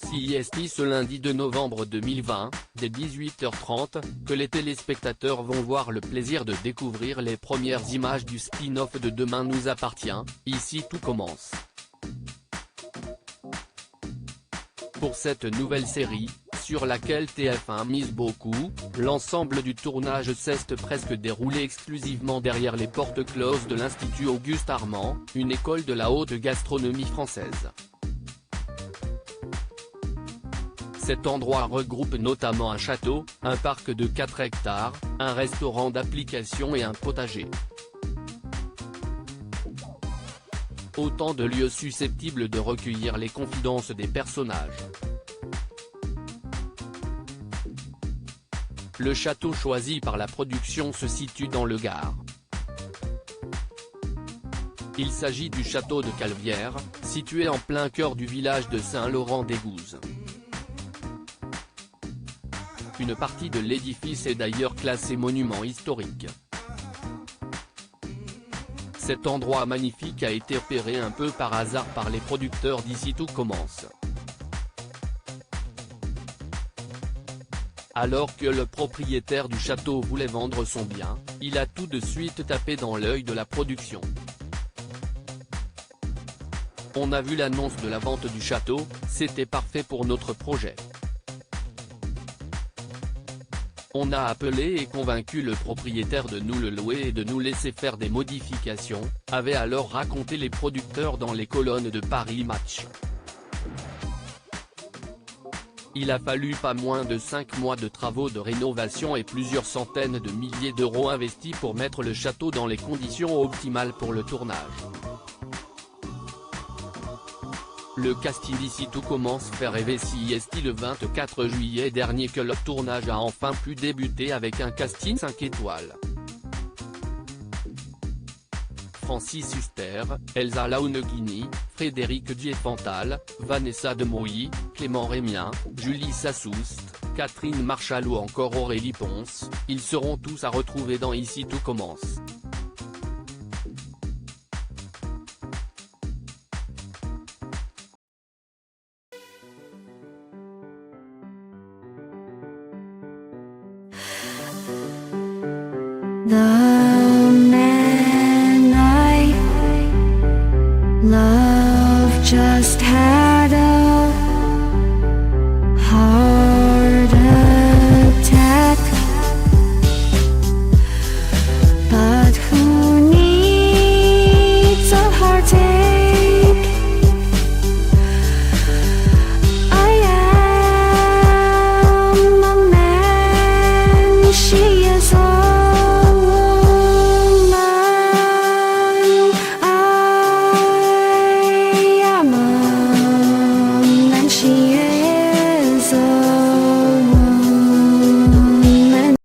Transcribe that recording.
CIST ce lundi 2 novembre 2020, dès 18h30, que les téléspectateurs vont voir le plaisir de découvrir les premières images du spin-off de Demain nous appartient, ici tout commence. Pour cette nouvelle série, sur laquelle TF1 mise beaucoup, l'ensemble du tournage s'est presque déroulé exclusivement derrière les portes closes de l'Institut Auguste Armand, une école de la haute gastronomie française. Cet endroit regroupe notamment un château, un parc de 4 hectares, un restaurant d'application et un potager. Autant de lieux susceptibles de recueillir les confidences des personnages. Le château choisi par la production se situe dans le Gard. Il s'agit du château de Calvière, situé en plein cœur du village de Saint-Laurent-des-Gouzes. Une partie de l'édifice est d'ailleurs classée monument historique. Cet endroit magnifique a été repéré un peu par hasard par les producteurs d'Ici tout commence. Alors que le propriétaire du château voulait vendre son bien, il a tout de suite tapé dans l'œil de la production. On a vu l'annonce de la vente du château, c'était parfait pour notre projet. On a appelé et convaincu le propriétaire de nous le louer et de nous laisser faire des modifications, avaient alors raconté les producteurs dans les colonnes de Paris Match. Il a fallu pas moins de 5 mois de travaux de rénovation et plusieurs centaines de milliers d'euros investis pour mettre le château dans les conditions optimales pour le tournage. Le casting d'Ici tout commence fait rêver CIST le 24 juillet dernier que le tournage a enfin pu débuter avec un casting 5 étoiles. Francis Huster, Elsa Launeghini, Frédéric Diefenthal, Vanessa Demouy, Clément Rémien, Julie Sassoust, Catherine Marchal ou encore Aurélie Ponce, ils seront tous à retrouver dans Ici tout commence. The